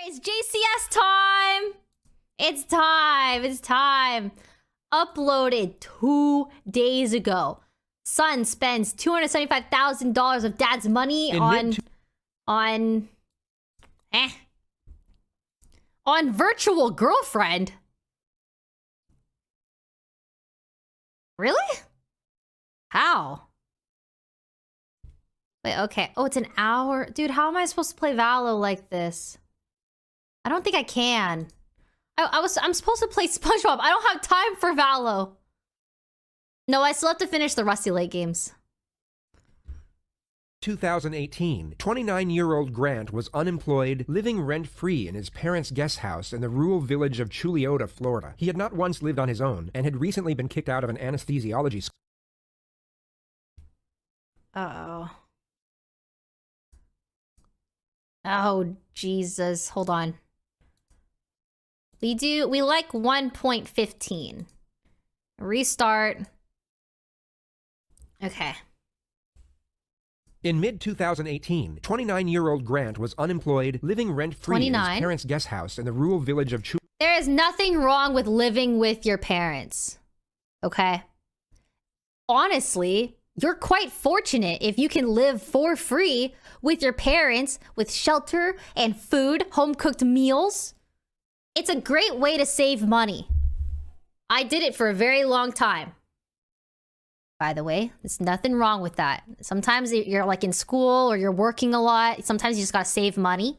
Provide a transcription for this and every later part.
It's JCS time! It's time! It's time! Uploaded 2 days ago. Son spends $275,000 of dad's money on virtual girlfriend. Really? How? Wait, okay. Oh, it's an hour. Dude, how am I supposed to play Valo like this? I don't think I can. I'm supposed to play SpongeBob. I don't have time for Valo. No, I still have to finish the Rusty Lake games. 2018, 29-year-old Grant was unemployed, living rent-free in his parents' guest house in the rural village of Chuliota, Florida. He had not once lived on his own and had recently been kicked out of an anesthesiology school. Uh-oh. Oh, Jesus. Hold on. We like 1.15. Restart. Okay. In mid-2018, 29-year-old Grant was unemployed, living rent-free in his parents' guest house in the rural village of Chuliota. There is nothing wrong with living with your parents. Okay? Honestly, you're quite fortunate if you can live for free with your parents, with shelter and food, home-cooked meals. It's a great way to save money. I did it for a very long time. By the way, there's nothing wrong with that. Sometimes you're like in school or you're working a lot. Sometimes you just gotta save money.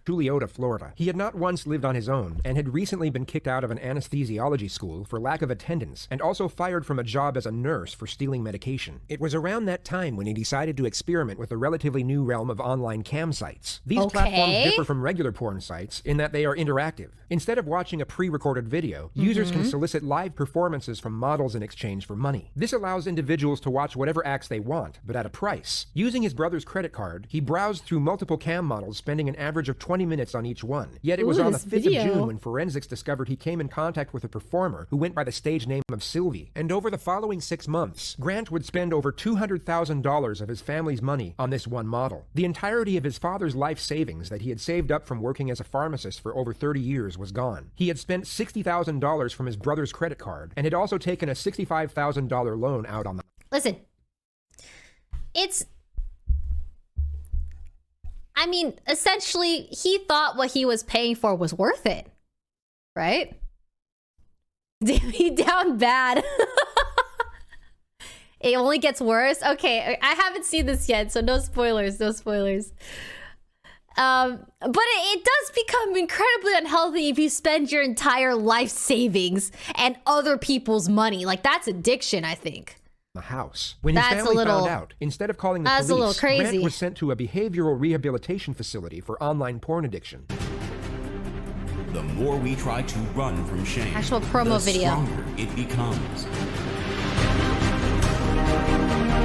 Chuliota, Florida. He had not once lived on his own and had recently been kicked out of an anesthesiology school for lack of attendance and also fired from a job as a nurse for stealing medication. It was around that time when he decided to experiment with the relatively new realm of online cam sites. These platforms differ from regular porn sites in that they are interactive. Instead of watching a pre-recorded video, users can solicit live performances from models in exchange for money. This allows individuals to watch whatever acts they want, but at a price. Using his brother's credit card, he browsed through multiple cam models, spending an average of 20 minutes on each one. Yet it was on the 5th of June when forensics discovered he came in contact with a performer who went by the stage name of Sylvie. And over the following 6 months, Grant would spend over $200,000 of his family's money on this one model. The entirety of his father's life savings that he had saved up from working as a pharmacist for over 30 years was gone. He had spent $60,000 from his brother's credit card and had also taken a $65,000 loan out on the... Listen, I mean, essentially, he thought what he was paying for was worth it, right? Damn, he down bad. It only gets worse. Okay, I haven't seen this yet, so no spoilers, no spoilers. But it does become incredibly unhealthy if you spend your entire life savings and other people's money. Like, that's addiction, I think. The house. When his family found out, instead of calling the police, Grant was sent to a behavioral rehabilitation facility for online porn addiction. The more we try to run from shame, actual promo the video, stronger it becomes.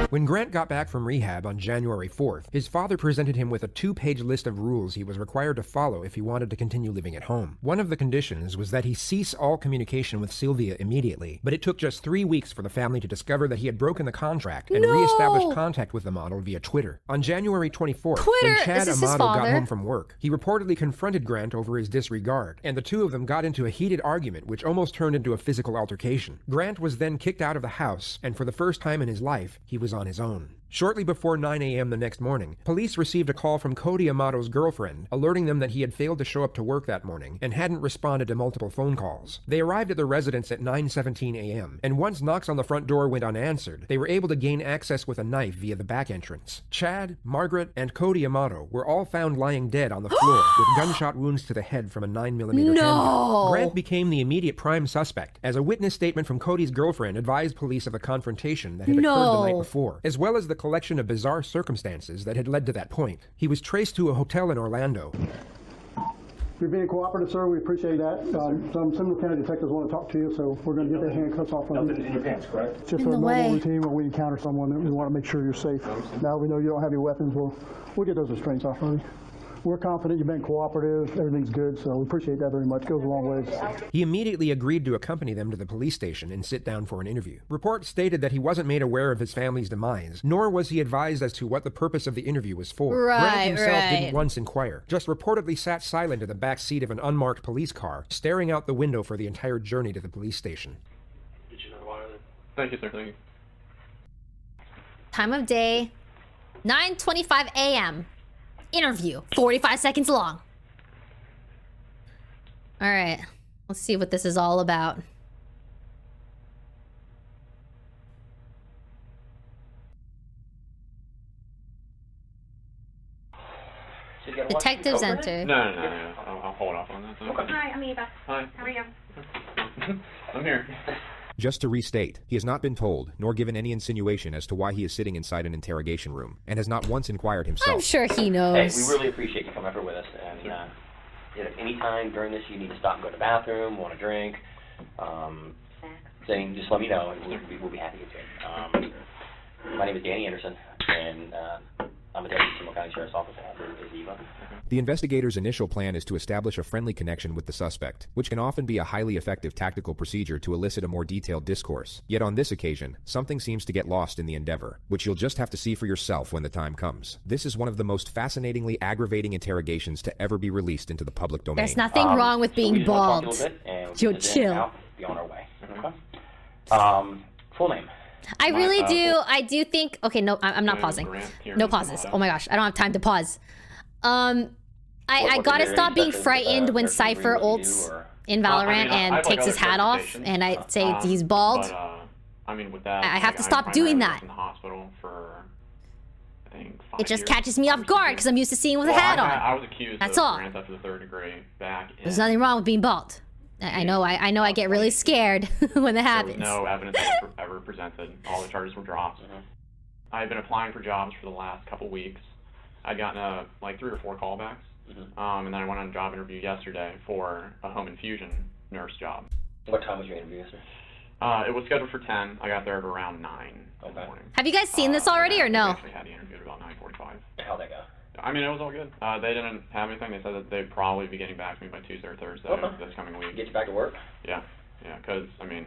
When Grant got back from rehab on January 4th, his father presented him with a 2-page list of rules he was required to follow if he wanted to continue living at home. One of the conditions was that he cease all communication with Sylvia immediately, but it took just 3 weeks for the family to discover that he had broken the contract and re-established contact with the model via Twitter. On January 24th, when Chad Amato got home from work, he reportedly confronted Grant over his disregard, and the two of them got into a heated argument which almost turned into a physical altercation. Grant was then kicked out of the house, and for the first time in his life, he was on his own. Shortly before 9 a.m. the next morning, police received a call from Cody Amato's girlfriend, alerting them that he had failed to show up to work that morning and hadn't responded to multiple phone calls. They arrived at the residence at 9:17 a.m., and once knocks on the front door went unanswered, they were able to gain access with a knife via the back entrance. Chad, Margaret, and Cody Amato were all found lying dead on the floor with gunshot wounds to the head from a 9mm handgun. Grant became the immediate prime suspect, as a witness statement from Cody's girlfriend advised police of a confrontation that had occurred the night before, as well as the collection of bizarre circumstances that had led to that point. He was traced to a hotel in Orlando. You're being cooperative, sir. We appreciate that. Some Seminole County detectives want to talk to you, so we're going to get the handcuffs off of you. Nothing in your pants, correct? It's just a normal routine when we encounter someone that we want to make sure you're safe. Now we know you don't have your weapons. We'll get those restraints off of you. we're confident you've been cooperative. Everything's good, so we appreciate that very much. Goes a long ways. He immediately agreed to accompany them to the police station and sit down for an interview. Reports stated that he wasn't made aware of his family's demise, nor was he advised as to what the purpose of the interview was for. Grant himself didn't once inquire, just reportedly sat silent in the back seat of an unmarked police car, staring out the window for the entire journey to the police station. Did you know the water then? Thank you, sir. Thank you. Time of day, 9:25 a.m. Interview, 45 seconds long. All right, let's see what this is all about. Detectives enter. No. I'll hold off on that. Okay. Hi, I'm Eva. Hi. How are you? I'm here. Just to restate, he has not been told, nor given any insinuation as to why he is sitting inside an interrogation room, and has not once inquired himself. I'm sure he Hey, knows. we really appreciate you coming over with us. And if any time during this you need to stop and go to the bathroom, want a drink, then just let me know, and we'll be happy to get you. My name is Danny Anderson, and I'm a deputy Seminole County Sheriff's Office. This is Eva. The investigator's initial plan is to establish a friendly connection with the suspect, which can often be a highly effective tactical procedure to elicit a more detailed discourse. Yet on this occasion, something seems to get lost in the endeavor, which you'll just have to see for yourself when the time comes. This is one of the most fascinatingly aggravating interrogations to ever be released into the public domain. There's nothing wrong with being bald. Joe, chill. Be on our way. Okay. Full name. I do think, okay, no, I'm not pausing. No pauses. Oh my gosh, I don't have time to pause. I gotta stop being frightened when Cypher ults in Valorant and takes his hat off, and I say he's bald. I mean, with that, I have to stop doing that. In the hospital for, I think, 5 It just years. catches me off guard because I'm used to seeing with a hat on. I was accused That's of all. grand theft of the 3rd degree back in... There's nothing wrong with being bald. I know I get really scared when that happens. There was no evidence ever presented. All the charges were dropped. I've been applying for jobs for the last couple weeks. I'd gotten like 3 or 4 callbacks. And then I went on a job interview yesterday for a home infusion nurse job. What time was your interview yesterday? It was scheduled for 10. I got there at around 9 in the morning. Have you guys seen this already or no? I actually had the interview at about 9:45. How'd that go? I mean, it was all good. They didn't have anything. They said that they'd probably be getting back to me by Tuesday or Thursday this coming week. Get you back to work? Yeah, because, I mean,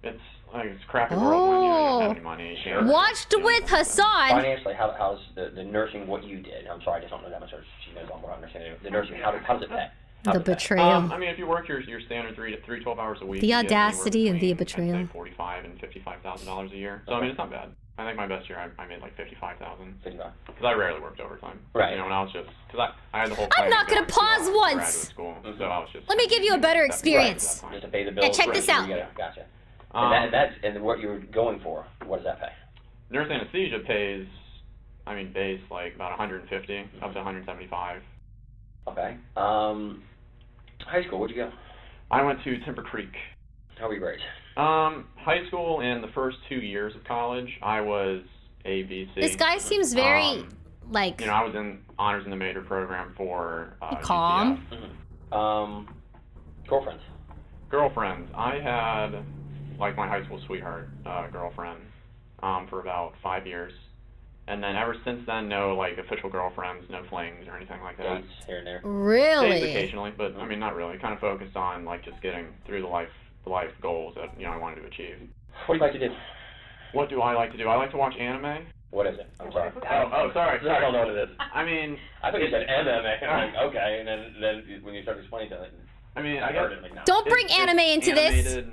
it's like it's a crappy world when you don't have any money. You know, Watched with Hassan. Financially, how's the nursing what you did? I'm sorry, I just don't know that much. She knows a lot more. I understand it. The nursing, how does it pay? The betrayal. I mean, if you work your standard 3 12 hours a week, The you get audacity and the anywhere between, betrayal. I'd say $45,000 and $55,000 a year. So I mean, it's not bad. I think my best year I made like $55,000. $55. Because I rarely worked overtime. Right. You know, when I was just because I had the whole. I'm not gonna pause once. Graduate school, so I was just. Let me give you a better experience. Just to pay the bills. Yeah, check this out. Gotcha. And what you were going for, what does that pay? Nurse anesthesia pays, I mean, base like about 150 up to 175. Okay. High school, where'd you go? I went to Timber Creek. How were you raised? High school and the first 2 years of college, I was ABC. This guy seems very, like... You know, I was in honors in the major program for calm. JCS. Girlfriends? Girlfriends. I had, like, my high school sweetheart girlfriend for about 5 years. And then ever since then, no, like, official girlfriends, no flings or anything like that. Dates here and there. Really? Dates occasionally, but, I mean, not really. Kind of focused on, like, just getting through the life goals that, you know, I wanted to achieve. What do you like to do? What do I like to do? I like to watch anime. What is it? I'm sorry. Oh, sorry. I don't know what it is. I mean... I thought you said MMA. I'm like, okay, and then when you started explaining it, I mean, I guess... Don't bring anime into this!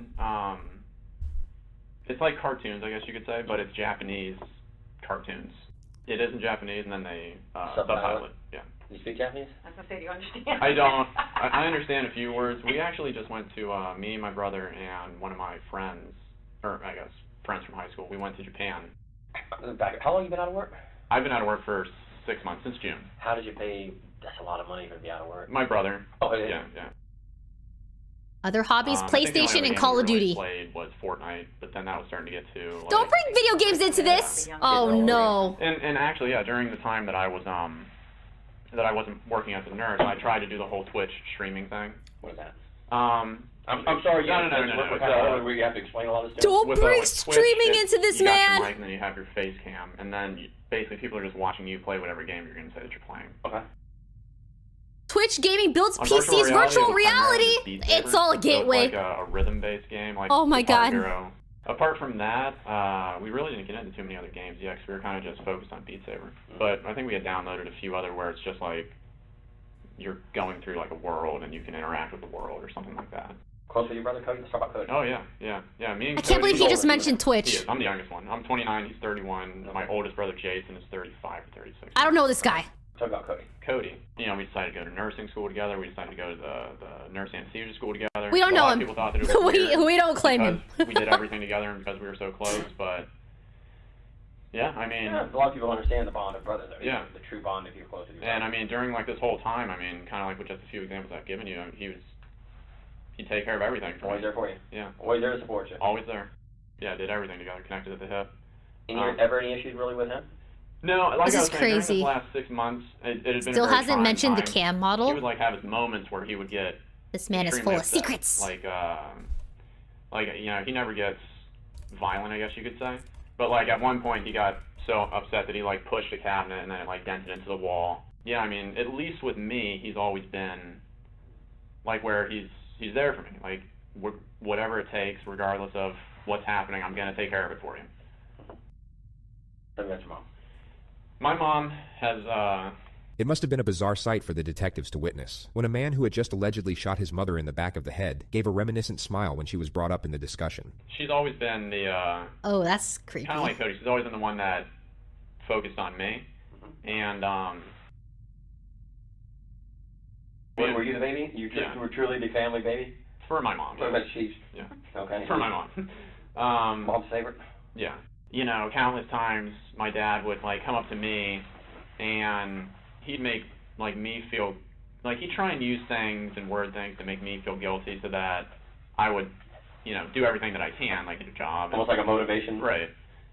It's like cartoons, I guess you could say, but it's Japanese cartoons. It is in Japanese, and then they subtitle it. Yeah. You speak Japanese? I was going to say, do you understand? I don't. I understand a few words. We actually just went to, me, my brother, and one of my friends, or I guess friends from high school, we went to Japan. How long have you been out of work? I've been out of work for 6 months, since June. How did you pay? That's a lot of money for to be out of work. My brother. Oh, yeah. Yeah. Other hobbies, I think the only PlayStation other and game Call we of really Duty. Played was Fortnite, but then that was starting to get to. Like, Don't bring video games into this! Oh no. And actually, yeah, during the time that I was that I wasn't working as a nurse, I tried to do the whole Twitch streaming thing. What is that? I'm sorry. No. Where you have to explain a lot of stuff. Don't With, bring Twitch, streaming into this, you man! got your mic, and then you have your face cam, and then basically people are just watching you play whatever game you're going to say that you're playing. Okay. Twitch gaming builds On PCs, virtual it was reality. primarily just Beat It's Saber, all a so gateway. It's like a rhythm-based game. Like Oh my Guitar God. Hero. Apart from that, we really didn't get into too many other games yet, 'cause we were kind of just focused on Beat Saber. But I think we had downloaded a few other where it's just like you're going through like a world and you can interact with the world or something like that. Close with your brother Cody? Let's talk about Cody. Oh yeah. Me and I can't believe Cody- he just mentioned He Twitch. is. I'm the youngest one. I'm 29. He's 31. My oldest brother Jason is 35 or 36. I don't know this guy. Talk about Cody. Cody. You know, we decided to go to nursing school together. We decided to go to the nurse anesthesia school together. We don't A know lot him. of people thought that it was weird we don't claim him. because we did everything together and because we were so close. But yeah, I mean, Yeah, a lot of people understand the bond of brothers, though. Yeah. The true bond if you're close with your and brother. I mean, during like this whole time, I mean, kind of like with just a few examples I've given you, he'd take care of everything for Always me. there for you. Yeah, Always there to support you. always there. Yeah, did everything together, connected at the hip. Ever any issues really with him? No, like This I is was saying, during crazy. this last 6 months, it had been Still a very hasn't trying mentioned the time. cam He model. would like have his moments where he would get This man is extremely full of upset. secrets. Like you know, he never gets violent, I guess you could say. But like at one point, he got so upset that he like pushed a cabinet and then it like dented into the wall. Yeah, I mean, at least with me, he's always been like where he's there for me. Like whatever it takes, regardless of what's happening, I'm gonna take care of it for you. Tell me about your mom. My mom has It must have been a bizarre sight for the detectives to witness, when a man who had just allegedly shot his mother in the back of the head gave a reminiscent smile when she was brought up in the discussion. she's always been the Oh, that's creepy. kind of like Cody. She's always been the one that focused on me, and Were you the baby? You Yeah. were truly the family baby? for my mom. What Yeah. about she's? Yeah. Okay. For my mom. Mom's favorite? Yeah. You know, countless times my dad would like come up to me and he'd make like me feel like he'd try and use things and word things to make me feel guilty so that I would, you know, do everything that I can, like get a job. Almost like a motivation. Right.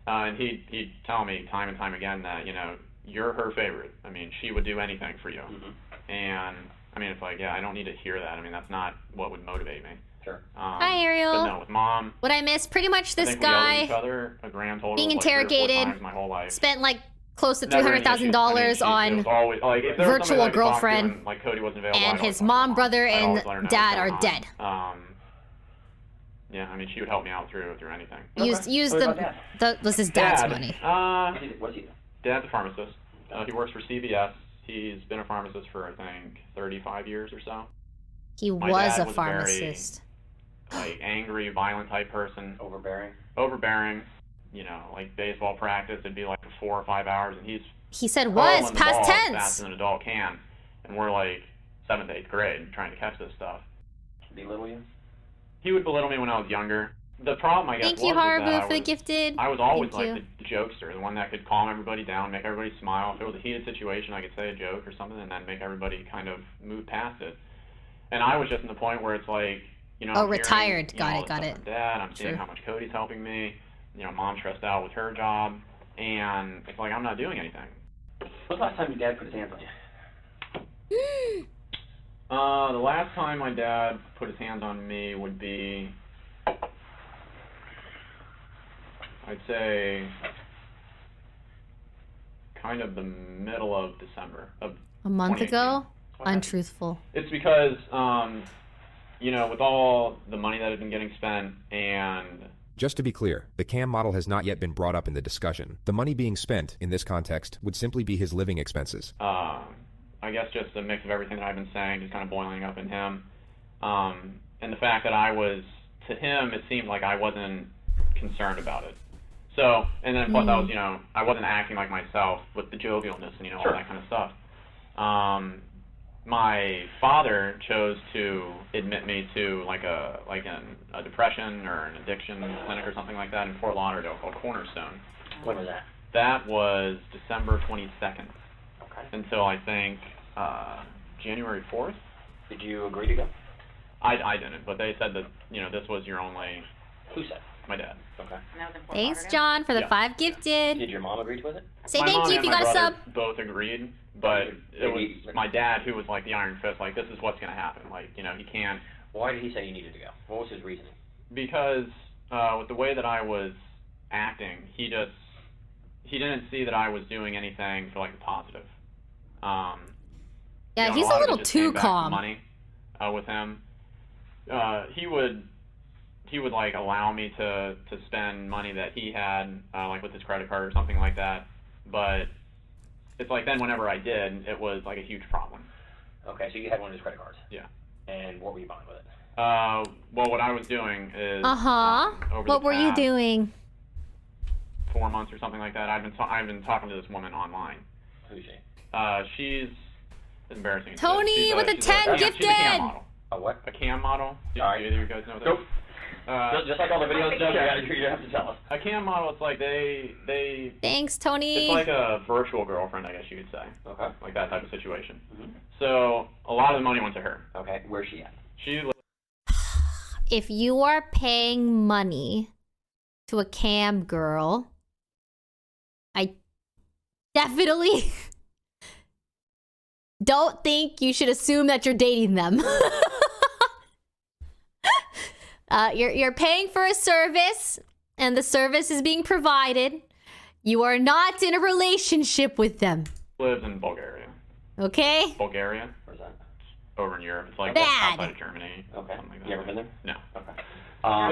And he'd tell me time and time again that, you know, you're her favorite. I mean, she would do anything for you. Mm-hmm. And I mean, it's like, yeah, I don't need to hear that. I mean, that's not what would motivate me. Sure. Hi, Ariel. But no, with mom, What I miss, pretty much I this think we yelled at each guy other a grand total being of, like, 3 or 4 interrogated, times my whole life. spent like close to Never any $300,000 issues. I mean, it on was always, like, if there was somebody virtual that I could talk to girlfriend, and, like, Cody wasn't available, and I'd always his talk to mom, my brother, I'd and always let her know dad what's are going dead. on. Yeah, I mean, she would help me out through anything. Use What about the was his dad's Dad, money. What's he do? Dad's a pharmacist. He works for CVS. He's been a pharmacist for, I think, 35 years or so. He my was dad a was pharmacist. Like, angry, violent type person. Overbearing. Overbearing. You know, like, baseball practice, it'd be, like, 4 or 5 hours, and he's He said hurling was the past ball as tense. fast as an adult can. And we're, like, 7th, 8th grade trying to catch this stuff. Belittle you? He would belittle me when I was younger. The problem, I guess, Thank you, was that Haribo, I for the was- gifted. I was always Thank like the jokester, the one that could calm everybody down, make everybody smile. If it was a heated situation, I could say a joke or something and then make everybody kind of move past it. And I was just in the point where it's like, you know, Oh, I'm hearing, retired. you know, Got all it, this got stuff it. from Dad, I'm seeing Sure. how much Cody's helping me. You know, Mom's stressed out with her job, and it's like I'm not doing anything. When's the last time your dad put his hands on you? The last time my dad put his hands on me would be, I'd say, kind of the middle of December of A month 2018. ago? Untruthful. It's because, you know, with all the money that had been getting spent and Just to be clear, the cam model has not yet been brought up in the discussion. The money being spent, in this context, would simply be his living expenses. I guess just a mix of everything that I've been saying, just kind of boiling up in him. And the fact that I was, to him, it seemed like I wasn't concerned about it. So, and then plus I was, you know, I wasn't acting like myself with the jovialness and, you know, Sure. all that kind of stuff. My father chose to admit me to like a depression or an addiction clinic or something like that in Fort Lauderdale called Cornerstone. When was that? That was December 22nd Okay. until I think January 4th. Did you agree to go? I didn't, but they said that, you know, this was your only, Who said? my dad. Okay. Thanks, John, for the Yeah. 5 gifted. Did your mom agree with it? Say My thank mom you if and you my got a brother sub. both agreed, but it was Maybe- my dad who was like the iron fist, like, this is what's going to happen. Like, you know, he can't, Why did he say you needed to go? What was his reasoning? because with the way that I was acting, he didn't see that I was doing anything for like the positive. Yeah, Yeah, you know, he's lot a of it little just too came back to calm. Money with him. He would like allow me to spend money that he had like with his credit card or something like that, but it's like then whenever I did, it was like a huge problem. Okay, so you had one of his credit cards. Yeah. And what were you buying with it? Well, what I was doing is over What the were you past doing? 4 months or something like that. I've been talking to this woman online. Who's she? She's embarrassing. Tony with a 10 She's a gifted. cam model. A what? A cam model. Do All right. either of you guys know that? Nope. Just like all the videos, Jeff, you have to tell us. A cam model, it's like they Thanks, Tony. it's like a virtual girlfriend, I guess you could say. Okay. Like that type of situation. Mm-hmm. So a lot of the money went to her. Okay, where's she at? She If you are paying money to a cam girl, I definitely don't think you should assume that you're dating them. You're paying for a service, and the service is being provided. You are not in a relationship with them. lives in Bulgaria. Okay? Bulgaria? Where's that? Over in Europe. It's like Bad. outside of Germany. Okay. Something like that. You ever been there? No. Okay.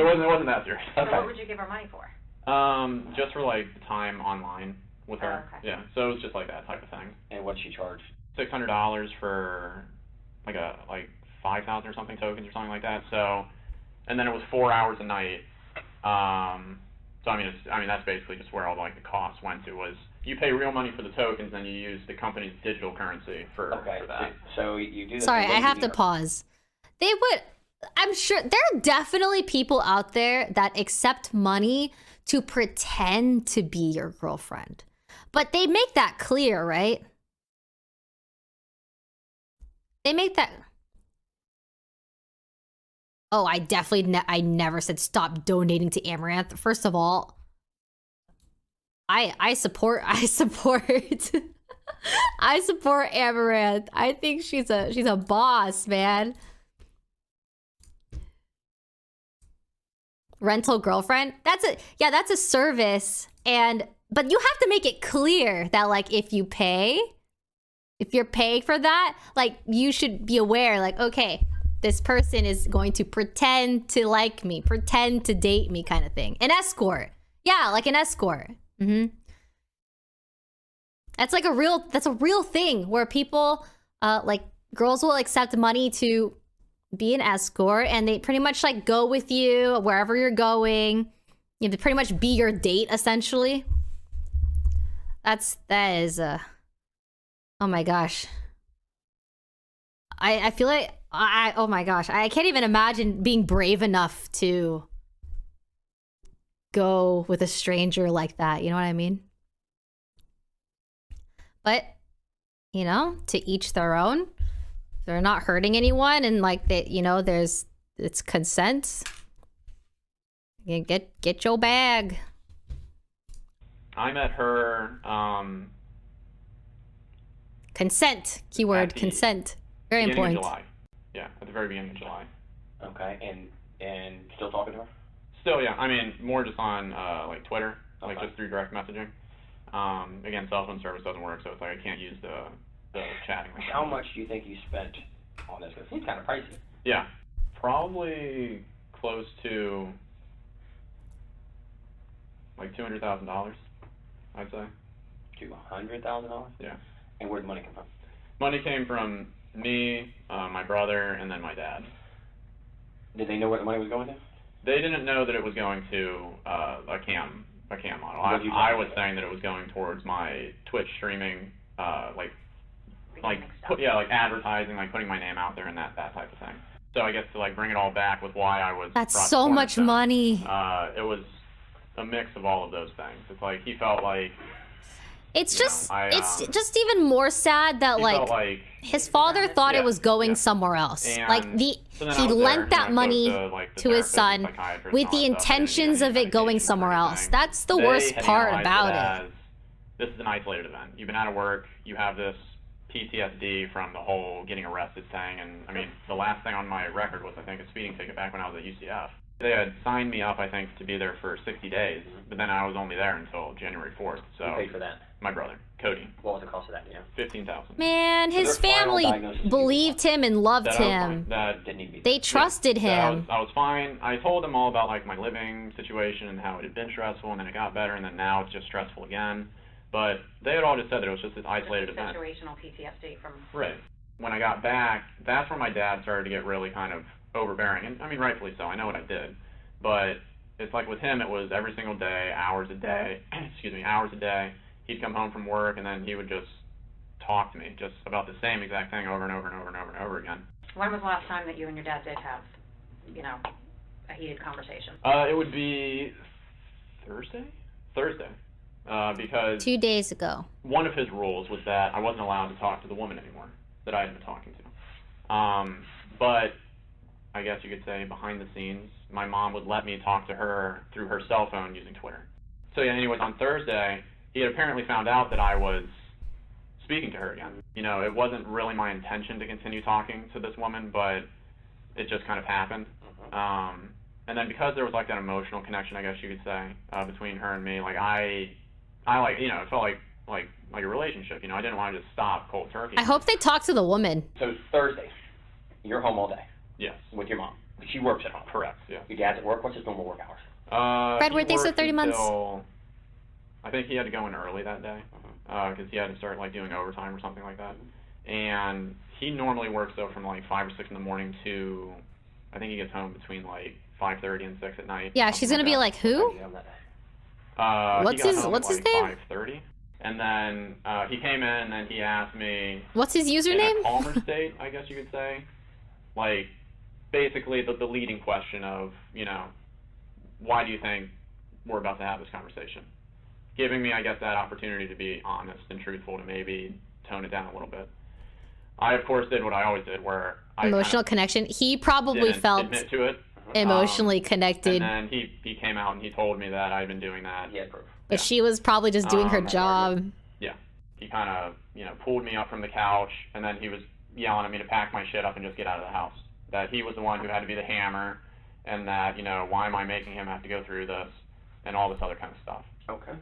It wasn't that serious. Okay. So what would you give her money for? Just for like time online with her. Oh, okay. Yeah. So it was just like that type of thing. And what'd she charge? $600 for like 5,000 or something tokens or something like that. So, and then it was 4 hours a night. So I mean that's basically just where all like the costs went to, was you pay real money for the tokens, and you use the company's digital currency for that. So you do this. Sorry, I have to pause. They would, I'm sure, there are definitely people out there that accept money to pretend to be your girlfriend. But they make that clear, right? They make that... Oh, I definitely, I never said stop donating to Amaranth. First of all, I support I support Amaranth. I think she's a boss, man. Rental girlfriend? That's a service, but you have to make it clear that like if you're paying for that, like you should be aware, like, okay, this person is going to pretend to like me, pretend to date me, kind of thing. An escort. Yeah, like an escort. That's like a real thing where people, like girls will accept money to be an escort, and they pretty much like go with you wherever you're going. You have to pretty much be your date, essentially. That is, oh my gosh. I feel like, oh my gosh, I can't even imagine being brave enough to go with a stranger like that. You know what I mean? But, you know, to each their own. They're not hurting anyone, and like that, you know, it's consent. You get your bag. I met her, Consent. Keyword consent. Very important. Of July. Yeah, at the very beginning of July. Okay, and still talking to her? Still, yeah. I mean, more just on like Twitter, like Okay. just through direct messaging. Again, cell phone service doesn't work, so it's like I can't use the chatting. Like How much do you think you spent on this? Because it seems kind of pricey. Yeah, probably close to like $200,000, I'd say. $200,000? Yeah. And where'd the money come from? Money came from me, my brother, and then my dad. Did they know where the money was going to? They didn't know that it was going to a cam model. What did you I tell was them? saying that it was going towards my Twitch streaming, like stuff. like advertising, like putting my name out there and that type of thing. So I guess to like bring it all back with why I was. That's brought so forward much to them, money. It was a mix of all of those things. It's like he felt like It's you know, just I, it's just even more sad that he like felt like his father thought it Yeah, was going yeah. somewhere else. And Like so then I he was there, lent and that I money spoke to, like, the to his therapist son and psychiatrist with and the all that stuff. I didn't intentions get of any it going medication or somewhere else. anything. That's the They worst had part analyzed about it it. as, this is an isolated event. You've been out of work. You have this PTSD from the whole getting arrested thing. And I mean, the last thing on my record was, I think, a speeding ticket back when I was at UCF. They had signed me up, I think, to be there for 60 days, but then I was only there until January 4th. So Who paid for that? my brother. Cody. What was the cost of that, you know? $15,000. Man, So his their final family diagnosis was believed him and loved That I was him. fine. That Didn't need to be. They trusted that him. I was fine. I told them all about like my living situation and how it had been stressful, and then it got better, and then now it's just stressful again. But they had all just said that it was just this isolated event. Situational PTSD from. Right. When I got back, that's when my dad started to get really kind of overbearing, and I mean rightfully so. I know what I did, but it's like with him, it was every single day, hours a day. Excuse me, hours a day. He'd come home from work, and then he would just talk to me just about the same exact thing over and over and over and over and over again. When was the last time that you and your dad did have, you know, a heated conversation? It would be Thursday, because 2 days ago. one of his rules was that I wasn't allowed to talk to the woman anymore that I had been talking to. But I guess you could say behind the scenes, my mom would let me talk to her through her cell phone using Twitter. So yeah, anyways, on Thursday, he had apparently found out that I was speaking to her again. You know, it wasn't really my intention to continue talking to this woman, but it just kind of happened. And then because there was like that emotional connection, I guess you could say, between her and me, like I like, you know, it felt like a relationship. You know, I didn't want to just stop cold turkey. I hope they talk to the woman. So Thursday, you're home all day Yes. with your mom. She works at home. Correct. Yeah. Your dad's at work. What's his normal work hours? Fred, He were they said worked 30 months? until- I think he had to go in early that day because he had to start like doing overtime or something like that. And he normally works though from like 5 or 6 in the morning to, I think he gets home between like 5:30 and 6 at night. Yeah, she's gonna be that. like, who? You know that day. He got home what's at his like name? 5:30, and then he came in and he asked me. What's his In a username? calmer state, I guess you could say, like basically the leading question of, you know, why do you think we're about to have this conversation? Giving me, I guess, that opportunity to be honest and truthful, to maybe tone it down a little bit. I, of course, did what I always did, where I Emotional connection. He probably didn't felt admit to it. emotionally connected, And then he came out and he told me that I'd been doing that. He had proof. but she was probably just doing her Um, job. Yeah. He kind of, you know, pulled me up from the couch, and then he was yelling at me to pack my shit up and just get out of the house. That he was the one who had to be the hammer, and that, you know, why am I making him have to go through this, and all this other kind of stuff. Okay.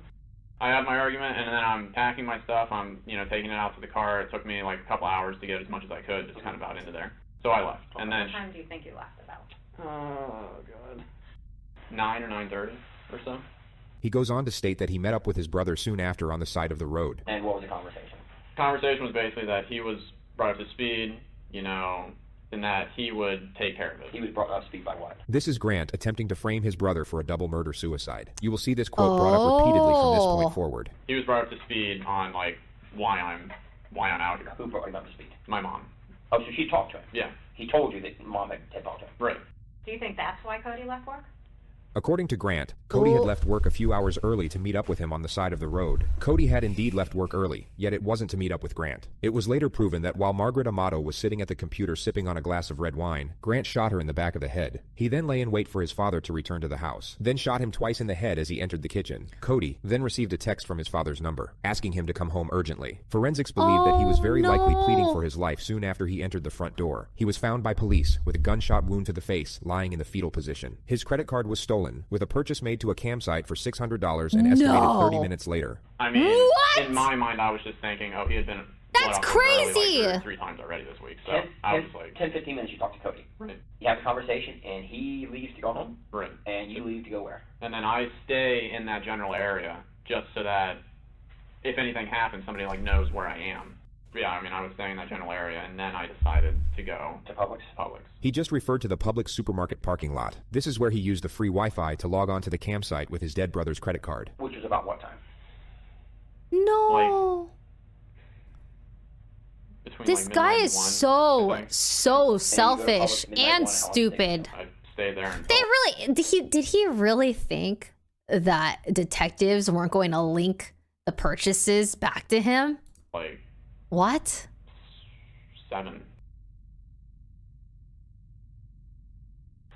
I had my argument, and then I'm packing my stuff. I'm, you know, taking it out to the car. It took me like a couple hours to get as much as I could, just kind of out into there. So I left, and then What time do you think you left about? oh god, 9 or 9:30 or so. He goes on to state that he met up with his brother soon after on the side of the road. And what was the conversation? Conversation was basically that he was brought up to speed, you know, and that he would take care of it. He was brought up to speed by what? This is Grant attempting to frame his brother for a double murder-suicide. You will see this quote brought up repeatedly from this point forward. He was brought up to speed on like why I'm out here. Who brought him up to speed? My mom. Oh, so she talked to him. Yeah. He told you that mom had talked to him. Right. Do you think that's why Cody left work? According to Grant, Cody had Oh. left work a few hours early to meet up with him on the side of the road. Cody had indeed left work early, yet it wasn't to meet up with Grant. It was later proven that while Margaret Amato was sitting at the computer sipping on a glass of red wine, Grant shot her in the back of the head. He then lay in wait for his father to return to the house, then shot him twice in the head as he entered the kitchen. Cody then received a text from his father's number, asking him to come home urgently. Forensics believe that he was very likely pleading for his life soon after he entered the front door. He was found by police with a gunshot wound to the face, lying in the fetal position. His credit card was stolen, with a purchase made to a campsite for $600 and estimated 30 minutes later. I mean, What? in my mind, I was just thinking, oh, he had been. That's let off work early, crazy! Like, 3 times already this week, so I was like, 10-15 minutes you talk to Cody. right, You have a conversation, and he leaves to go home, right. and you leave to go where? And then I stay in that general area just so that if anything happens, somebody like knows where I am. Yeah, I mean, I was staying in that general area, and then I decided to go To Publix? Publix. He just referred to the Publix supermarket parking lot. This is where he used the free Wi-Fi to log on to the campsite with his dead brother's credit card. Which was about what time? No. Between, This like, guy midnight is and 1, so, I think. so selfish Publix midnight one, and how long did it stupid. I stayed there until They really did he really think that detectives weren't going to link the purchases back to him? like What? 7.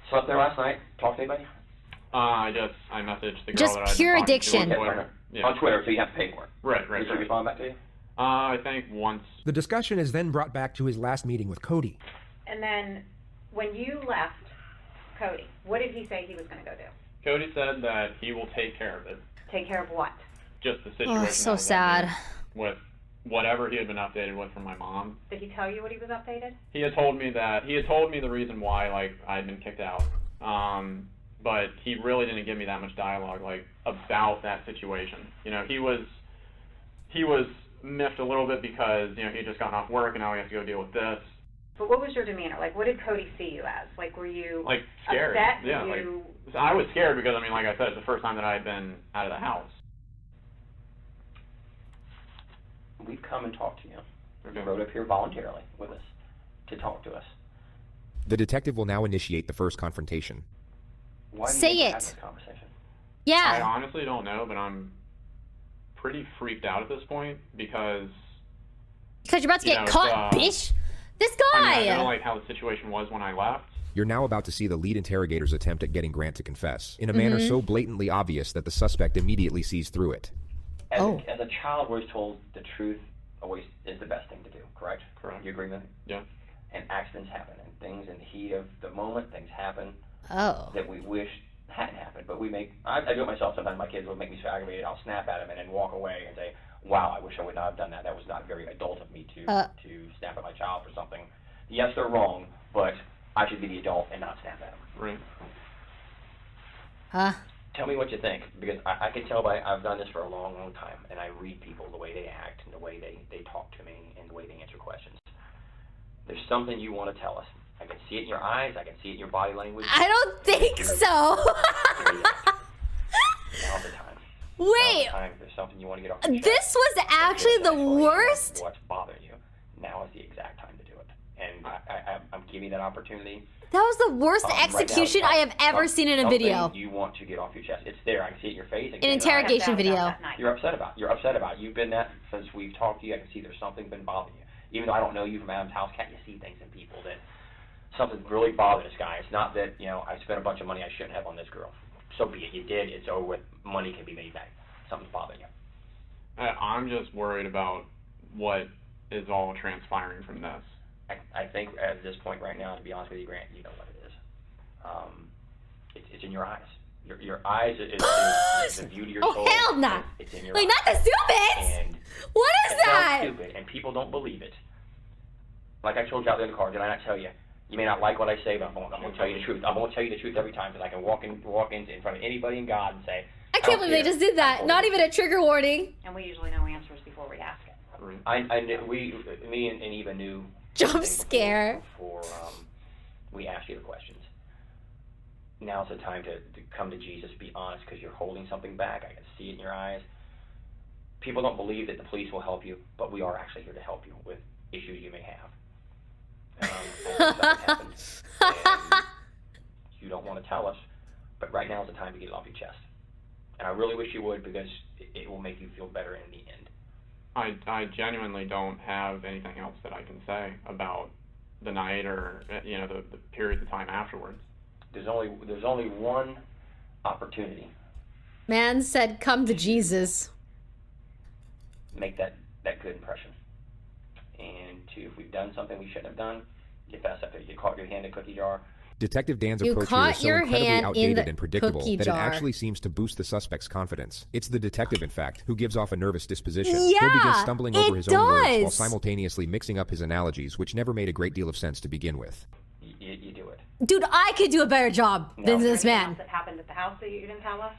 Slept there last night? Talked to anybody? I messaged the girl Just that I'd been pure talking to addiction. on Twitter. Yeah. On Twitter, so you have to pay for it. Right. Did she respond back to you? I think once. The discussion is then brought back to his last meeting with Cody. And then when you left Cody, what did he say he was going to go do? Cody said that he will take care of it. Take care of what? Just the situation. Oh, that so was at sad. hand. with whatever he had been updated with from my mom. Did he tell you what he was updated? He had told me the reason why, like, I had been kicked out. But he really didn't give me that much dialogue, like, about that situation. You know, he was miffed a little bit because, you know, he had just gotten off work and now he has to go deal with this. But what was your demeanor? Like, what did Cody see you as? Like, were you Like, scared. upset? Yeah, like, I was scared because, I mean, like I said, it's the first time that I had been out of the house. We've come and talked to you. Okay. You rode up here voluntarily with us to talk to us. The detective will now initiate the first confrontation. Why do you Say think we're it. having this conversation? I Yeah. honestly don't know, but I'm pretty freaked out at this point because Because you're about to get caught, bitch. This guy. I mean, I know, like, how the situation was when I left. You're now about to see the lead interrogator's attempt at getting Grant to confess, in a manner so blatantly obvious that the suspect immediately sees through it. As a child, we're always told the truth always is the best thing to do, correct? Correct. You agree with me? Yeah. And accidents happen, and things in the heat of the moment, things happen Oh. that we wish hadn't happened. But I do it myself sometimes. My kids will make me so aggravated, I'll snap at them and then walk away and say, wow, I wish I would not have done that. That was not very adult of me to snap at my child for something. Yes, they're wrong, but I should be the adult and not snap at them. Right. Huh? Tell me what you think, because I can tell I've done this for a long, long time, and I read people, the way they act, and the way they talk to me, and the way they answer questions. There's something you want to tell us. I can see it in your eyes, I can see it in your body language. I don't think so. Now's the time. Wait. Now's the time. There's something you want to get off your chest. This was actually the worst. What's bothering you? Now is the exact time to do it. And I'm giving you that opportunity. That was the worst execution I have ever seen in a video. Something you want to get off your chest. It's there. I can see it in your face. An interrogation video. You're upset about. You've been that since we've talked to you. I can see there's something been bothering you. Even though I don't know you from Adam's house, can't you see things in people that something's really bothering this guy? It's not that, you know, I spent a bunch of money I shouldn't have on this girl. So be it. You did. It's over with. Money can be made back. Something's bothering you. I'm just worried about what is all transpiring from this. I think at this point right now, to be honest with you, Grant, you know what it is. It's in your eyes. Your eyes is the beauty of your soul. Oh, hell nah. It's in your Like, eyes. not the stupids. And What is it sounds that? stupid, and people don't believe it. Like I told you out there in the car, did I not tell you? You may not like what I say, but I'm going to tell you the truth. I'm going to tell you the truth every time, because I can walk in front of anybody in God and say, I can't believe they just did that. Not even a trigger warning. And we usually know answers before we ask it. Right. Me and Eva knew. Jump scare. Before we asked you the questions. Now's the time to come to Jesus, be honest, because you're holding something back. I can see it in your eyes. People don't believe that the police will help you, but we are actually here to help you with issues you may have. Something happened, and you don't want to tell us, but right now is the time to get it off your chest. And I really wish you would, because it will make you feel better in the end. I genuinely don't have anything else that I can say about the night or, you know, the period of time afterwards. There's only one opportunity. Man said, come to Jesus. Make that good impression. And if we've done something we shouldn't have done, you fess up. You caught your hand in a cookie jar. Detective Dan's You approach here caught is so your incredibly hand in outdated the and predictable cookie that jar. it actually seems to boost the suspect's confidence. It's the detective, in fact, who gives off a nervous disposition. Yeah, He'll begin stumbling over it his own words while does. simultaneously mixing up his analogies, which never made a great deal of sense to begin with. You do it. Dude, I could do a better job than this Anything man. else that happened at the house that you didn't tell us,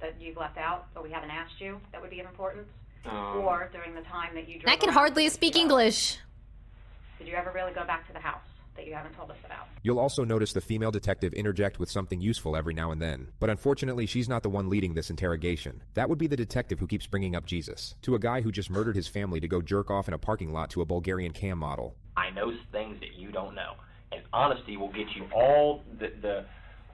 that you've left out, or we haven't asked you, that would be of importance? Or during the time that you drove I can around hardly with speak the English. Did you ever really go back to the house that you haven't told us about? You'll also notice the female detective interject with something useful every now and then. But unfortunately, she's not the one leading this interrogation. That would be the detective who keeps bringing up Jesus, to a guy who just murdered his family to go jerk off in a parking lot to a Bulgarian cam model. I know things that you don't know. And honesty will get you all the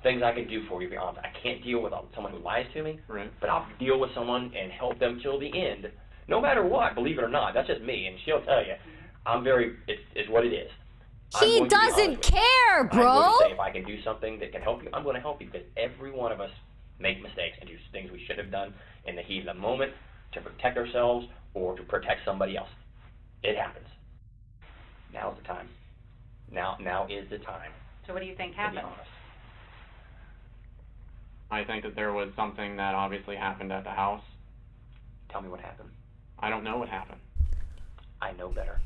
things I can do for you, to be honest. I can't deal with someone who lies to me, Right. but I'll deal with someone and help them till the end, no matter what, believe it or not. That's just me, and she'll tell you. It's what it is. He doesn't care, I'm bro. going to say if I can do something that can help you, I'm going to help you, because every one of us make mistakes and do things we should have done in the heat of the moment to protect ourselves or to protect somebody else. It happens. Now's the time. Now is the time. So what do you think To be happened? honest. I think that there was something that obviously happened at the house. Tell me what happened. I don't know what happened. I know better.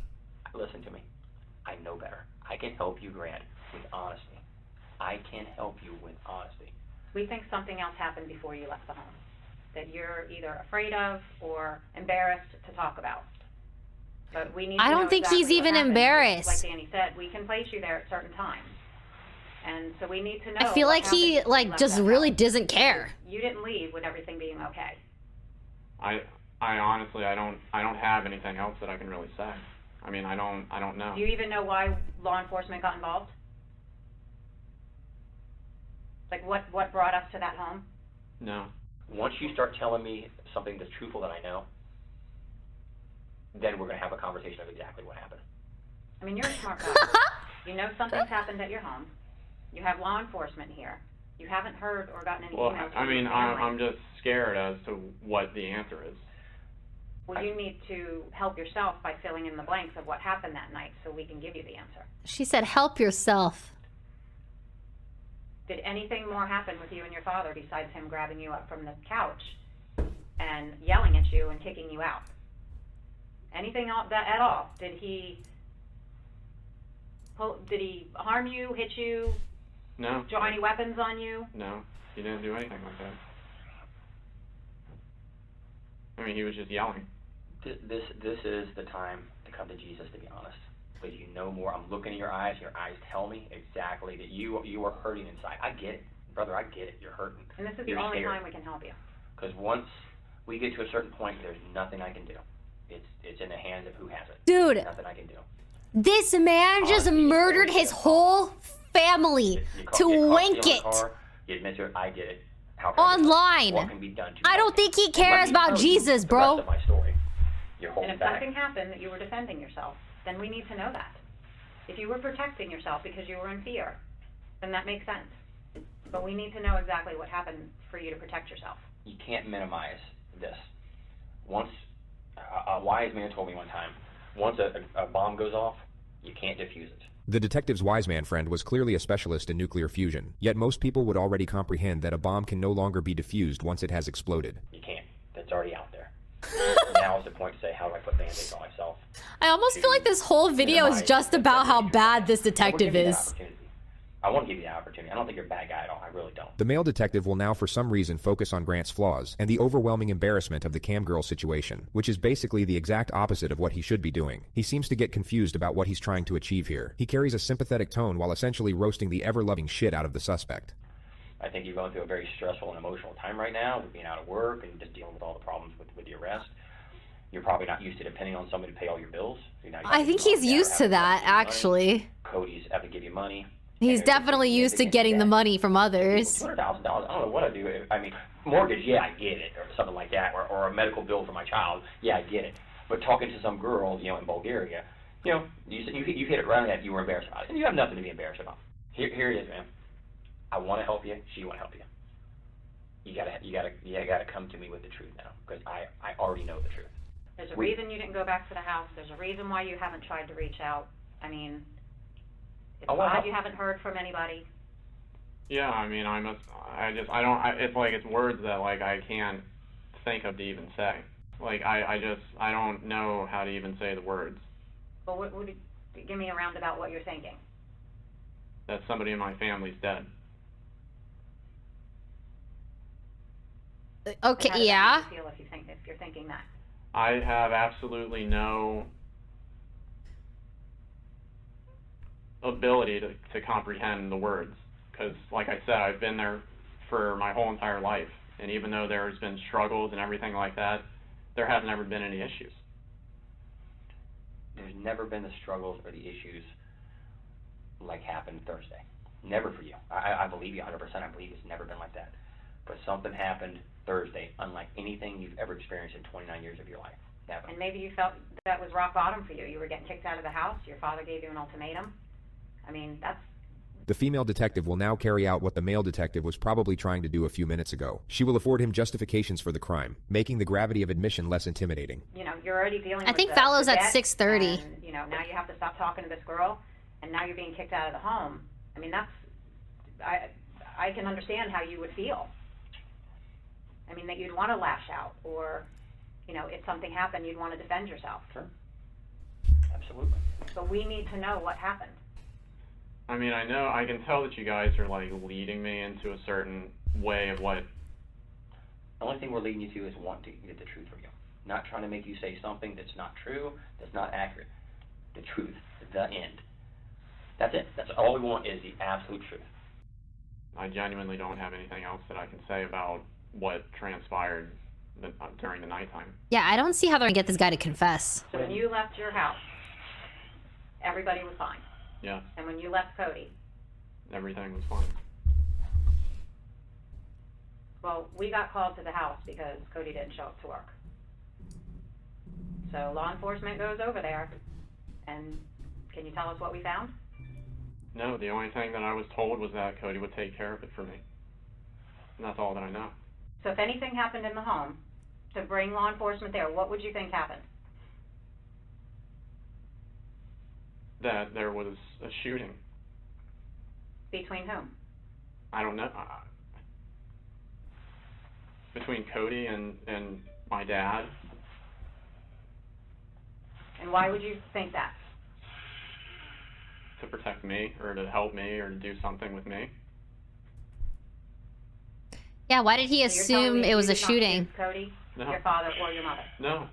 Listen to me. I know better. I can help you, Grant, with honesty. I can help you with honesty. We think something else happened before you left the home that you're either afraid of or embarrassed to talk about. But we need to I know don't think exactly he's what even happened. embarrassed. Like Danny said, we can place you there at certain times. And so we need to know. I feel what like he happened when you left just that really house. doesn't care. You didn't leave with everything being okay. I honestly, I don't have anything else that I can really say. I mean, I don't know. Do you even know why law enforcement got involved? Like what brought us to that home? No. Once you start telling me something that's truthful that I know, then we're going to have a conversation of exactly what happened. I mean, you're a smart guy. You know something's happened at your home. You have law enforcement here. You haven't heard or gotten any Well, emails I from mean, your family. I'm just scared as to what the answer is. Well, you need to help yourself by filling in the blanks of what happened that night so we can give you the answer. She said, help yourself. Did anything more happen with you and your father besides him grabbing you up from the couch and yelling at you and kicking you out? Anything at all? Did he harm you, hit you, No. draw any weapons on you? No, he didn't do anything like that. I mean, he was just yelling. This is the time to come to Jesus, to be honest. Because you know more. I'm looking in your eyes. Your eyes tell me exactly that you are hurting inside. I get it. Brother, I get it. You're hurting. And this is the You're only scared. time we can help you. Because once we get to a certain point, there's nothing I can do. It's in the hands of who has it. Dude. Nothing I can do. This man just murdered his whole family to wank it You admit to it. I get it. How can online. What can be done to I don't think he cares about Jesus, the bro. rest of my story. You're And holding if back. something happened that you were defending yourself, then we need to know that. If you were protecting yourself because you were in fear, then that makes sense. But we need to know exactly what happened for you to protect yourself. You can't minimize this. Once a wise man told me one time, once a bomb goes off, you can't defuse it. The detective's wise man friend was clearly a specialist in nuclear fusion, yet most people would already comprehend that a bomb can no longer be defused once it has exploded. You can't. That's already out there. Now is the point to say, how do I put Band-Aids on myself? I almost feel like this whole video is just about how bad this detective is. I want to give you that opportunity. I don't think you're a bad guy at all. I really don't. The male detective will now for some reason focus on Grant's flaws and the overwhelming embarrassment of the cam girl situation, which is basically the exact opposite of what he should be doing. He seems to get confused about what he's trying to achieve here. He carries a sympathetic tone while essentially roasting the ever-loving shit out of the suspect. I think you're going through a very stressful and emotional time right now with being out of work and just dealing with all the problems with the arrest. You're probably not used to depending on somebody to pay all your bills. So now you I think he's used to that, actually. Cody's have to give you money. He's definitely used to getting the money from others. $200,000. I don't know what I do. I mean, mortgage, yeah, I get it, or something like that, or a medical bill for my child, yeah, I get it. But talking to some girl, in Bulgaria, you hit it right on that. You were embarrassed about it, and you have nothing to be embarrassed about. Here it is, man. I want to help you. She want to help you. You gotta come to me with the truth now, because I already know the truth. There's a reason you didn't go back to the house. There's a reason why you haven't tried to reach out. I mean, it's odd you haven't heard from anybody. Yeah, I mean, it's like it's words that, like, I can't think of to even say. Like, I don't know how to even say the words. Well, give me a roundabout what you're thinking. That somebody in my family's dead. Okay, How does yeah. that make you feel if you're thinking that? I have absolutely no ability to comprehend the words, because, like I said, I've been there for my whole entire life, and even though there's been struggles and everything like that, there have never been any issues. There's never been the struggles or the issues like happened Thursday. Never for you. I believe you 100%. I believe it's never been like that. But something happened Thursday, unlike anything you've ever experienced in 29 years of your life. Never. And maybe you felt that was rock bottom for you. You were getting kicked out of the house. Your father gave you an ultimatum. I mean, that's... The female detective will now carry out what the male detective was probably trying to do a few minutes ago. She will afford him justifications for the crime, making the gravity of admission less intimidating. You're already dealing with I think the Fallow's at debt, 6:30. and, now you have to stop talking to this girl, and now you're being kicked out of the home. I mean, I can understand how you would feel. I mean, that you'd want to lash out or You know, if something happened, you'd want to defend yourself. Sure. Absolutely. But we need to know what happened. I mean, I can tell that you guys are like leading me into a certain way of what. The only thing we're leading you to is wanting to get the truth from you. Not trying to make you say something that's not true, that's not accurate. The truth, the end. That's it. That's all we want is the absolute truth. I genuinely don't have anything else that I can say about what transpired during the nighttime. Yeah, I don't see how they're gonna get this guy to confess. So when you left your house, everybody was fine. Yeah, And when you left Cody, everything was fine. well, we got called to the house because Cody didn't show up to work. So law enforcement goes over there, and can you tell us what we found? No, the only thing that I was told was that Cody would take care of it for me. And that's all that I know. So if anything happened in the home, to bring law enforcement there, what would you think happened? That there was a shooting. Between whom? I don't know. Between Cody and my dad. And why would you think that? To protect me, or to help me, or to do something with me. Yeah, why did he So you're telling assume me it was you a did not shooting? shoot Cody, No. your father, or your mother? No.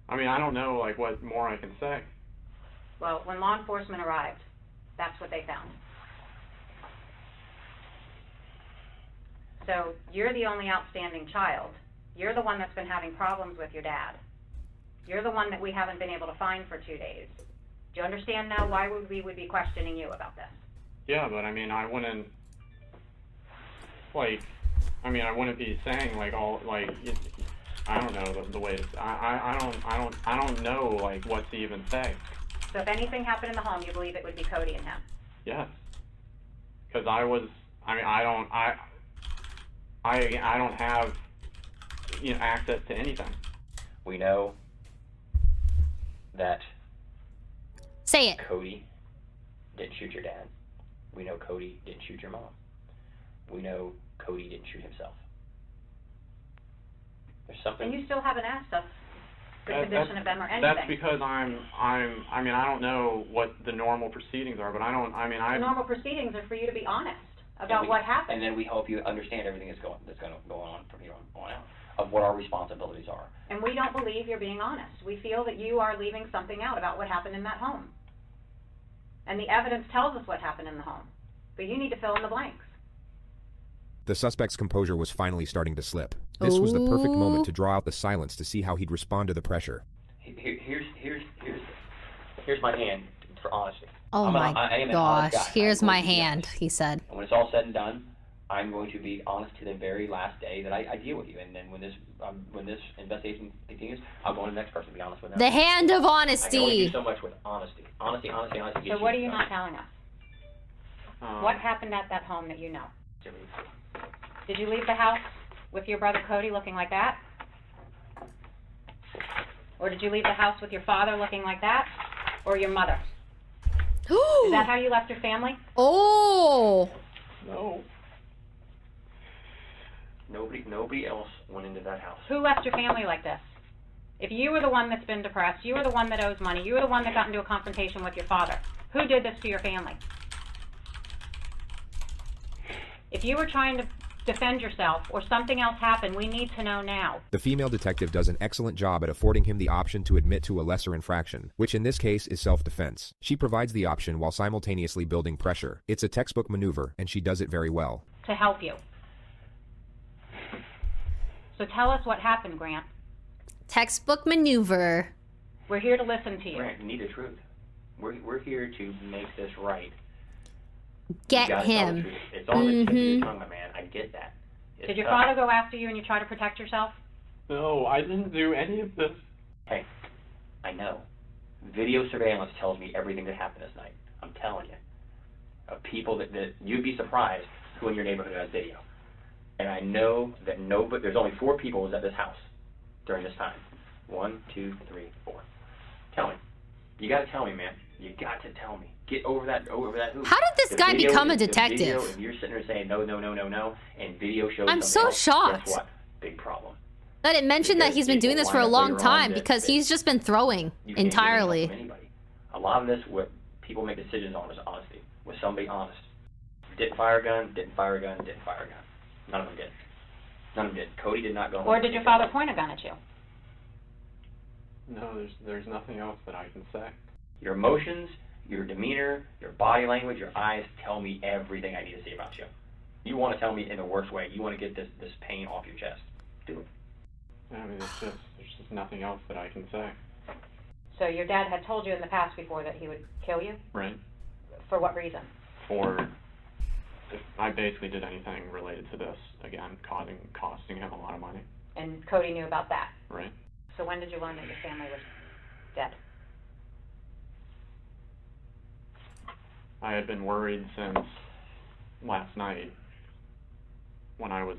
I mean, I don't know, like, what more I can say. Well, when law enforcement arrived, that's what they found. So you're the only outstanding child. You're the one that's been having problems with your dad. You're the one that we haven't been able to find for 2 days. Do you understand now why we would be questioning you about this? Yeah, but I mean, I wouldn't, like, I wouldn't be saying, like, all, like, I don't know the way to, I don't know, like, what to even say. So if anything happened in the home, you believe it would be Cody and him? Yes. Because I don't have, access to anything. We know that Say it. Cody didn't shoot your dad. We know Cody didn't shoot your mom. We know Cody didn't shoot himself. There's something. And you still haven't asked us the condition of them or anything. That's because I don't know what the normal proceedings are, but The normal proceedings are for you to be honest about what happened. And then we help you understand everything that's going to go on from here on out, of what our responsibilities are. And we don't believe you're being honest. We feel that you are leaving something out about what happened in that home. And the evidence tells us what happened in the home. But you need to fill in the blanks. The suspect's composure was finally starting to slip. This was the perfect moment to draw out the silence to see how he'd respond to the pressure. Here's my hand for honesty. Oh I my am an honest gosh, guy. here's I'm my going to be hand, honest. he said. And when it's all said and done, I'm going to be honest to the very last day that I deal with you. And then when this investigation continues, I'll go on to the next person and be honest with them. The hand of I can only honesty. do so much with honesty. Honesty. So what are you not telling us? What happened at that home that you know? Did you leave the house with your brother Cody looking like that? Or did you leave the house with your father looking like that? Or your mother? Is that how you left your family? Oh! No. Nobody else went into that house. Who left your family like this? If you were the one that's been depressed, you were the one that owes money, you were the one that got into a confrontation with your father, who did this to your family? If you were trying to defend yourself or something else happened, we need to know now. The female detective does an excellent job at affording him the option to admit to a lesser infraction, which in this case is self-defense. She provides the option while simultaneously building pressure. It's a textbook maneuver, and she does it very well. To help you. So tell us what happened, Grant. Textbook maneuver. We're here to listen to you. Grant, you need the truth. We're here to make this right. Get You gotta tell the him. truth. It's on the tip of your tongue, my man. I get that. Did your father go after you and you try to protect yourself? No, I didn't do any of this. Hey, I know. Video surveillance tells me everything that happened this night. I'm telling you. Of people that you'd be surprised who in your neighborhood has video. And I know that there's only 4 people who was at this house during this time. 1, 2, 3, 4. Tell me. You got to tell me, man. You got to tell me. Get over that hoop. How did this The guy video become a is- the detective? video, if you're sitting there saying no, and video shows I'm something so else, shocked. Guess what? Big problem. That it mentioned that Because he's been doing people this for a wind up long later on time that- because that he's just been throwing You can't get any help entirely. from anybody. A lot of this, what people make decisions on, is honesty. Was somebody honest? Didn't fire a gun, didn't fire a gun, didn't fire a gun. None of them did. None of them did. Cody did not go home. Or did your father point a gun at you? No, there's nothing else that I can say. Your emotions, your demeanor, your body language, your eyes tell me everything I need to see about you. You want to tell me in the worst way. You want to get this pain off your chest. Do it. I mean, there's just nothing else that I can say. So your dad had told you in the past before that he would kill you? Right? For what reason? For if I basically did anything related to this, again, costing him a lot of money. And Cody knew about that. Right? So when did you learn that your family was dead? I had been worried since last night when I was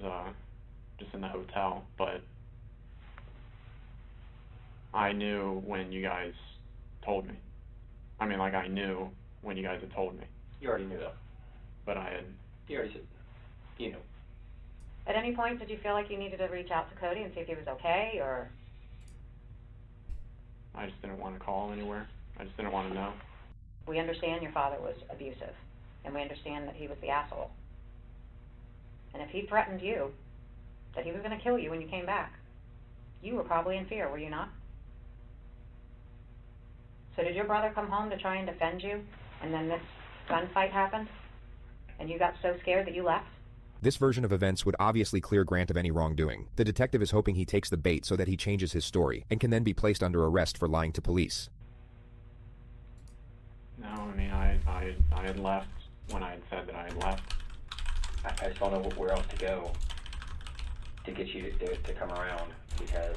just in the hotel, but I knew when you guys told me. I mean, like, I knew when you guys had told me, You already knew that. but I had, You already said, you know. At any point, did you feel like you needed to reach out to Cody and see if he was okay, or? I just didn't want to call anywhere. I just didn't want to know. We understand your father was abusive, and we understand that he was the asshole. And if he threatened you, that he was going to kill you when you came back, you were probably in fear, were you not? So did your brother come home to try and defend you, and then this gunfight happened, and you got so scared that you left? This version of events would obviously clear Grant of any wrongdoing. The detective is hoping he takes the bait so that he changes his story, and can then be placed under arrest for lying to police. No, I mean, I had left when I had said that I had left. I just don't know where else to go to get you to come around, because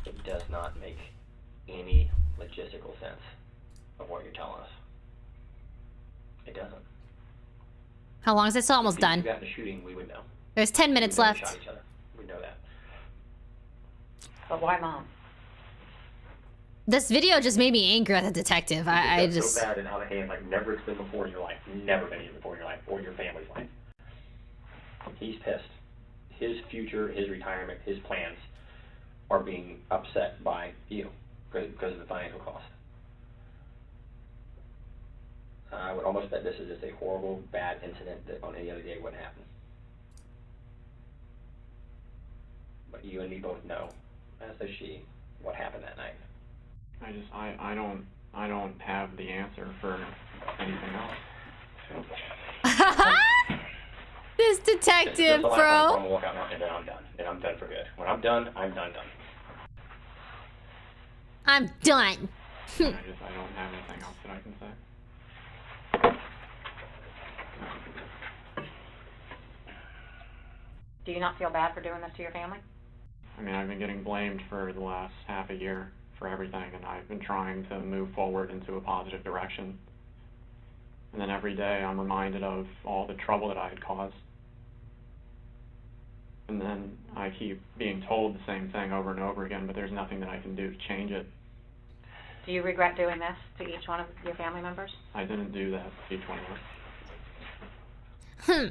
it does not make any logistical sense of what you're telling us. It doesn't. How long is it? Still almost If done. you got in a shooting, we would know. There's 10 minutes We would know we left. shot each other. We know that. But why Mom? This video just made me angry at the detective. I It's just... so bad and out of hand, like never it's been before in your life. Never been here before in your life, or your family's life. He's pissed. His future, his retirement, his plans are being upset by you because of the financial cost. I would almost bet this is just a horrible, bad incident that on any other day wouldn't happen. But you and me both know, as does she, what happened that night. I don't have the answer for anything else. This detective, Just the last time I'm bro. gonna walk out and then I'm done. And I'm done for good. When I'm done, I'm done. I'm done. I don't have anything else that I can say. Do you not feel bad for doing this to your family? I mean, I've been getting blamed for the last half a year for everything, and I've been trying to move forward into a positive direction. And then every day I'm reminded of all the trouble that I had caused. And then I keep being told the same thing over and over again, but there's nothing that I can do to change it. Do you regret doing this to each one of your family members? I didn't do that to each one of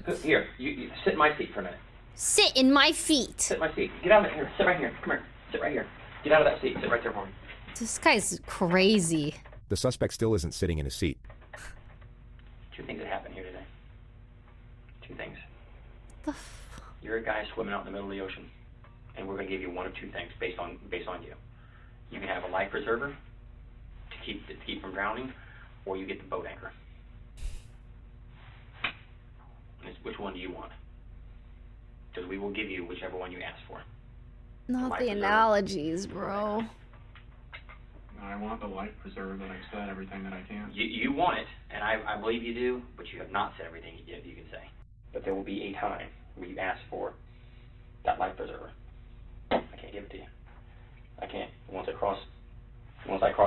them. Here, you sit in my seat for a minute. Sit in my feet. Sit in my seat. Get out of here. Sit right here. Come here. Sit right here. Get out of that seat. Sit right there for me. This guy's crazy. The suspect still isn't sitting in his seat. Two things that happened here today. Two things. The You're a guy swimming out in the middle of the ocean, and we're going to give you one of two things based on you. You can have a life preserver to keep from drowning, or you get the boat anchor. Which one do you want? Because we will give you whichever one you ask for. Not the analogies, bro. I want the life preserver that I've said everything that I can. You want it, and I believe you do, but you have not said everything you can say. But there will be a time where you ask for that life preserver. I can't give it to you. I can't. Once I cross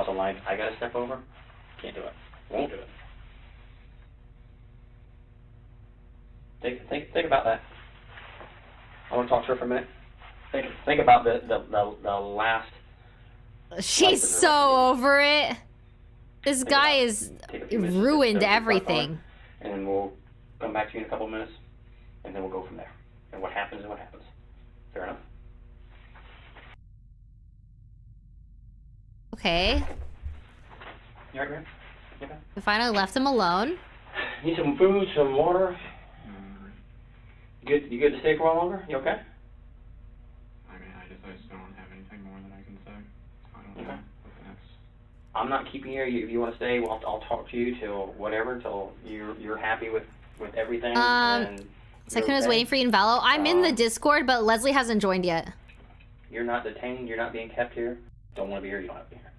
a line I gotta step over, can't do it. Won't do it. Think about that. I want to talk to her for a minute. Think about the last She's so over it. This guy is ruined everything. And then we'll come back to you in a couple of minutes, and then we'll go from there. And what happens is what happens. Fair enough? Okay. You alright, Grant? You okay? We finally left him alone. Need some food, some water? You good to stay for a while longer? You okay? I mean, I just don't have anything more that I can say. I don't know what next. I'm not keeping you. If you want to stay, well, I'll talk to you till whatever, till you're happy with everything. And Second is waiting for you in Valo. I'm in the Discord, but Leslie hasn't joined yet. You're not detained. You're not being kept here. Don't want to be here. You don't have to be here.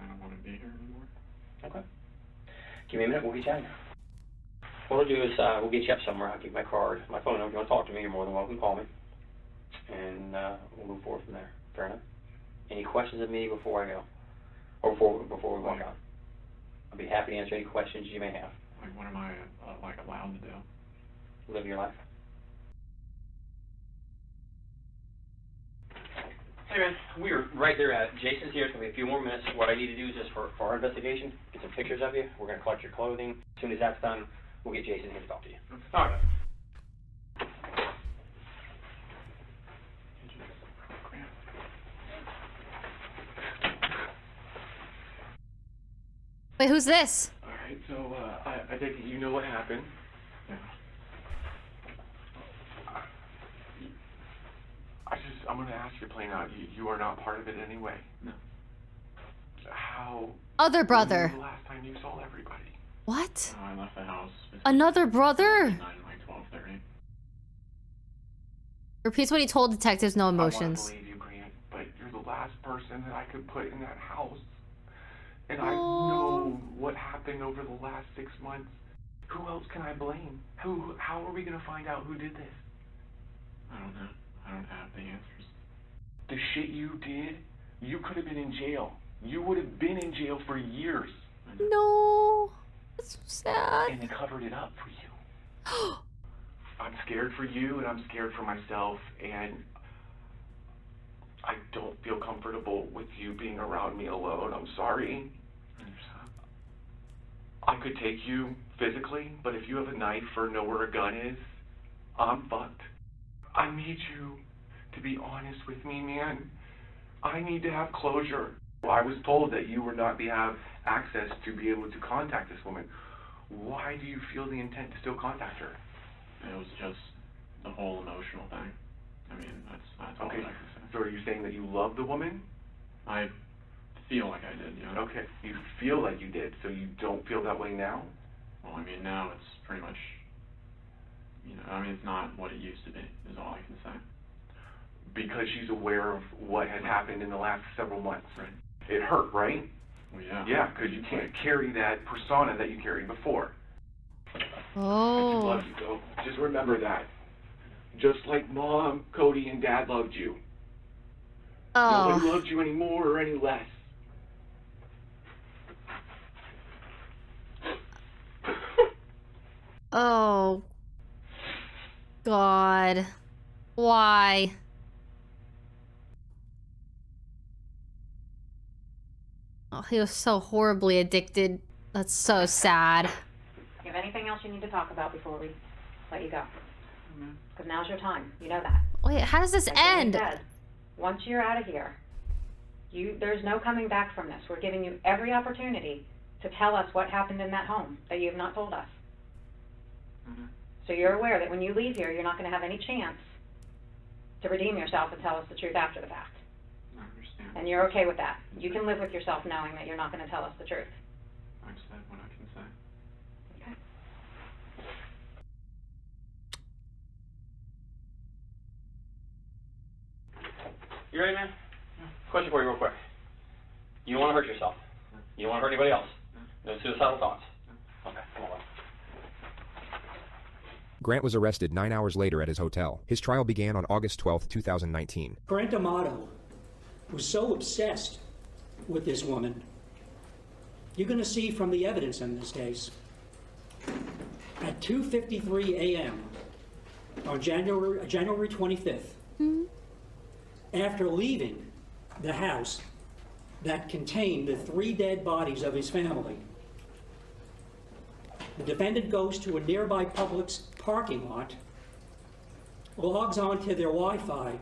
I don't want to be here anymore. Okay. Give me a minute. We'll get you out of here. What we'll do is we'll get you up somewhere. I'll give you my card, my phone number. If you want to talk to me, you're more than welcome to call me. And we'll move forward from there. Fair enough? Any questions of me before I go? Or before we walk out? I'll be happy to answer any questions you may have. Like, what am I, allowed to do? Live your life. Hey man, we're right there at it. Jason's here. It's going to be a few more minutes. What I need to do is just for our investigation, get some pictures of you. We're going to collect your clothing. As soon as that's done, we'll get Jason here to talk to you. All right. Wait, who's this? Alright, so, I think you know what happened. Yeah. I'm gonna ask you plain out. You are not part of it anyway. No. How... Other brother. When was the last time you saw everybody? What? I left the house. Another brother? 12:30. Repeats what he told detectives, no emotions. I want to believe you, Grant, but you're the last person that I could put in that house. And I know what happened over the last 6 months. Who else can I blame? How are we gonna find out who did this? I don't know. I don't have the answers. The shit you did, you could have been in jail. You would have been in jail for years. No. That's so sad. And they covered it up for you. I'm scared for you, and I'm scared for myself, and I don't feel comfortable with you being around me alone. I'm sorry. I could take you physically, but if you have a knife or know where a gun is, I'm fucked. I need you to be honest with me, man. I need to have closure. I was told that you would not have access to be able to contact this woman. Why do you feel the intent to still contact her? It was just the whole emotional thing. I mean, that's all Okay, that I can say. so are you saying that you love the woman? I feel like I did, yeah. Okay, you feel like you did, so you don't feel that way now? Well, I mean, now it's pretty much, I mean, it's not what it used to be, is all I can say. Because she's aware of what has happened in the last several months. Right. It hurt, right? Well, yeah. Yeah, because you can't carry that persona that you carried before. I Oh. do love you, though. Just remember that. Just like Mom, Cody, and Dad loved you. Nobody Oh. loved you any more or any less. Oh. God. Why? Oh, he was so horribly addicted. That's so sad. You have anything else you need to talk about before we let you go? Because now's your time. You know that. Wait, how does this Like Danny end? said, once you're out of here, there's no coming back from this. We're giving you every opportunity to tell us what happened in that home that you have not told us. So you're aware that when you leave here, you're not going to have any chance to redeem yourself and tell us the truth after the fact. I understand. And you're okay with that. You can live with yourself knowing that you're not going to tell us the truth. I've said what I can say. Okay. You ready, man? Question for you real quick. You don't want to hurt yourself. You don't want to hurt anybody else. No suicidal thoughts. Okay, come on. Grant was arrested 9 hours later at his hotel. His trial began on August 12, 2019. Grant Amato was so obsessed with this woman. You're going to see from the evidence in this case. At 2:53 a.m. on January 25th, after leaving the house that contained the 3 dead bodies of his family. The defendant goes to a nearby Publix parking lot, logs onto their Wi-Fi,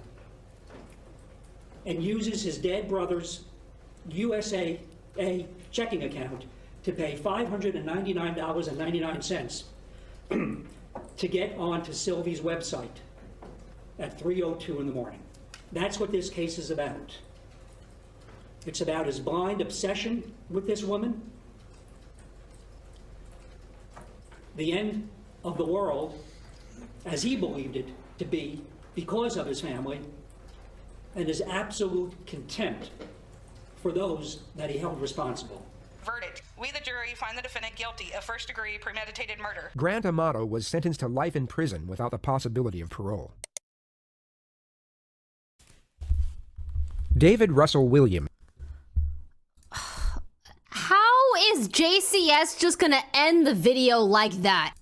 and uses his dead brother's USA checking account to pay $599.99 to get onto Sylvie's website at 3:02 in the morning. That's what this case is about. It's about his blind obsession with this woman, the end of the world as he believed it to be because of his family, and his absolute contempt for those that he held responsible. Verdict. We, the jury, find the defendant guilty of first-degree premeditated murder. Grant Amato was sentenced to life in prison without the possibility of parole. David Russell Williams. How is JCS just gonna end the video like that?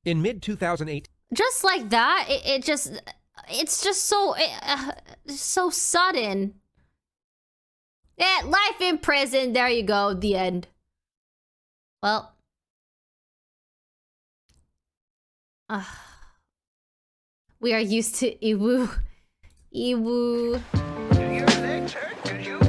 In mid-2008... Just like that? It's just so... so sudden. Yeah, life in prison. There you go. The end. Well. We are used to Iwu. Iwu. Do your legs hurt? 'Cause you